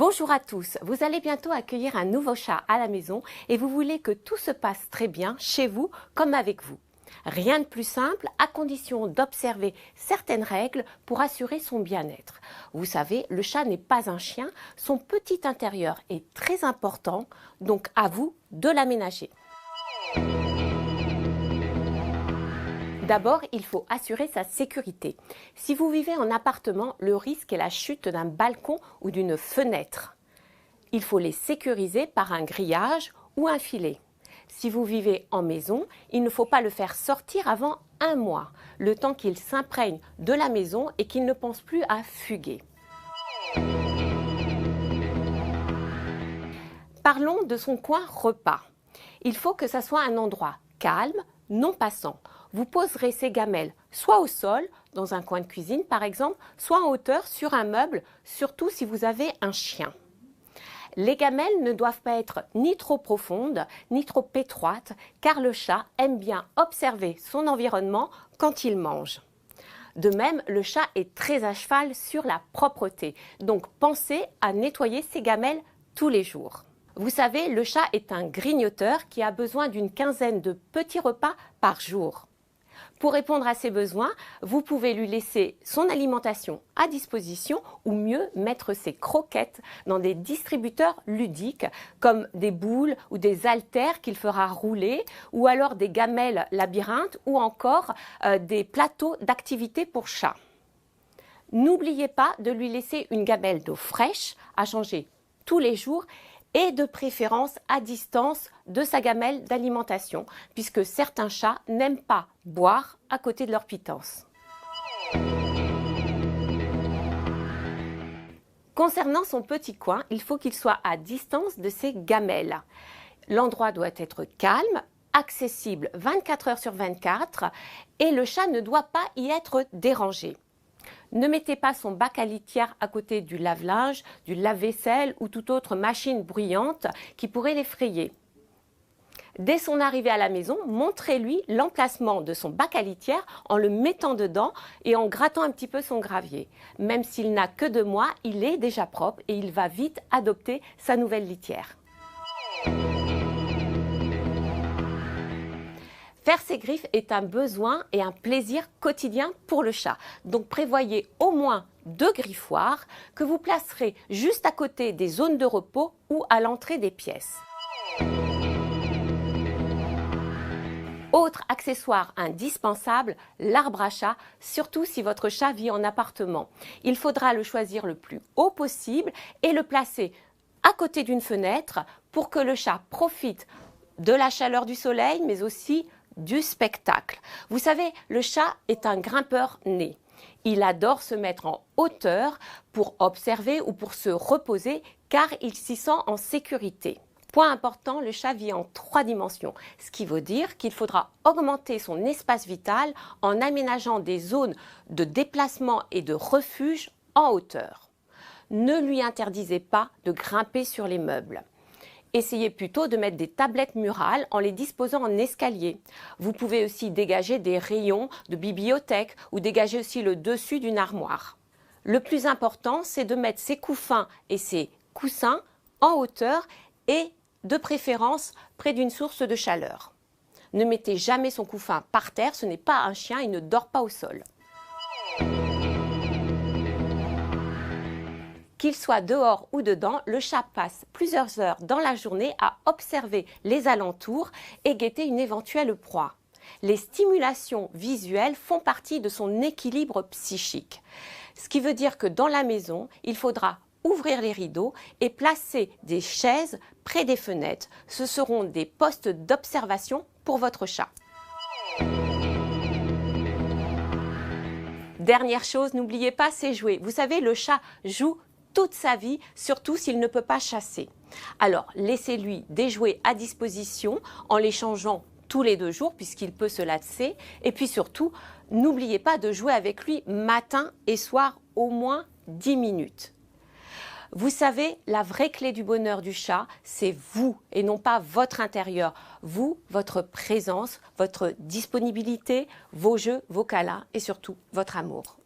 Bonjour à tous, vous allez bientôt accueillir un nouveau chat à la maison et vous voulez que tout se passe très bien chez vous comme avec vous. Rien de plus simple à condition d'observer certaines règles pour assurer son bien-être. Vous savez, le chat n'est pas un chien, son petit intérieur est très important, donc à vous de l'aménager. D'abord, il faut assurer sa sécurité. Si vous vivez en appartement, le risque est la chute d'un balcon ou d'une fenêtre. Il faut les sécuriser par un grillage ou un filet. Si vous vivez en maison, il ne faut pas le faire sortir avant 1 mois, le temps qu'il s'imprègne de la maison et qu'il ne pense plus à fuguer. Parlons de son coin repas. Il faut que ça soit un endroit calme, non passant. Vous poserez ces gamelles soit au sol, dans un coin de cuisine par exemple, soit en hauteur sur un meuble, surtout si vous avez un chien. Les gamelles ne doivent pas être ni trop profondes, ni trop étroites, car le chat aime bien observer son environnement quand il mange. De même, le chat est très à cheval sur la propreté, donc pensez à nettoyer ses gamelles tous les jours. Vous savez, le chat est un grignoteur qui a besoin d'une quinzaine de petits repas par jour. Pour répondre à ses besoins, vous pouvez lui laisser son alimentation à disposition ou mieux mettre ses croquettes dans des distributeurs ludiques comme des boules ou des haltères qu'il fera rouler ou alors des gamelles labyrinthes ou encore des plateaux d'activités pour chat. N'oubliez pas de lui laisser une gamelle d'eau fraîche à changer tous les jours et de préférence à distance de sa gamelle d'alimentation, puisque certains chats n'aiment pas boire à côté de leur pitance. Concernant son petit coin, il faut qu'il soit à distance de ses gamelles. L'endroit doit être calme, accessible 24 heures sur 24 et le chat ne doit pas y être dérangé. Ne mettez pas son bac à litière à côté du lave-linge, du lave-vaisselle ou toute autre machine bruyante qui pourrait l'effrayer. Dès son arrivée à la maison, montrez-lui l'emplacement de son bac à litière en le mettant dedans et en grattant un petit peu son gravier. Même s'il n'a que 2 mois, il est déjà propre et il va vite adopter sa nouvelle litière. Faire ses griffes est un besoin et un plaisir quotidien pour le chat. Donc prévoyez au moins 2 griffoirs que vous placerez juste à côté des zones de repos ou à l'entrée des pièces. Autre accessoire indispensable, l'arbre à chat, surtout si votre chat vit en appartement. Il faudra le choisir le plus haut possible et le placer à côté d'une fenêtre pour que le chat profite de la chaleur du soleil mais aussi du spectacle. Vous savez, le chat est un grimpeur né. Il adore se mettre en hauteur pour observer ou pour se reposer car il s'y sent en sécurité. Point important, le chat vit en 3 dimensions, ce qui veut dire qu'il faudra augmenter son espace vital en aménageant des zones de déplacement et de refuge en hauteur. Ne lui interdisez pas de grimper sur les meubles. Essayez plutôt de mettre des tablettes murales en les disposant en escalier. Vous pouvez aussi dégager des rayons de bibliothèque ou dégager aussi le dessus d'une armoire. Le plus important, c'est de mettre ses couffins et ses coussins en hauteur et de préférence près d'une source de chaleur. Ne mettez jamais son couffin par terre, ce n'est pas un chien, il ne dort pas au sol. Qu'il soit dehors ou dedans, le chat passe plusieurs heures dans la journée à observer les alentours et guetter une éventuelle proie. Les stimulations visuelles font partie de son équilibre psychique. Ce qui veut dire que dans la maison, il faudra ouvrir les rideaux et placer des chaises près des fenêtres. Ce seront des postes d'observation pour votre chat. Dernière chose, n'oubliez pas ses jouets. Vous savez, le chat joue toute sa vie, surtout s'il ne peut pas chasser. Alors, laissez-lui des jouets à disposition en les changeant tous les 2 jours puisqu'il peut se lasser. Et puis surtout, n'oubliez pas de jouer avec lui matin et soir au moins 10 minutes. Vous savez, la vraie clé du bonheur du chat, c'est vous et non pas votre intérieur. Vous, votre présence, votre disponibilité, vos jeux, vos câlins et surtout votre amour.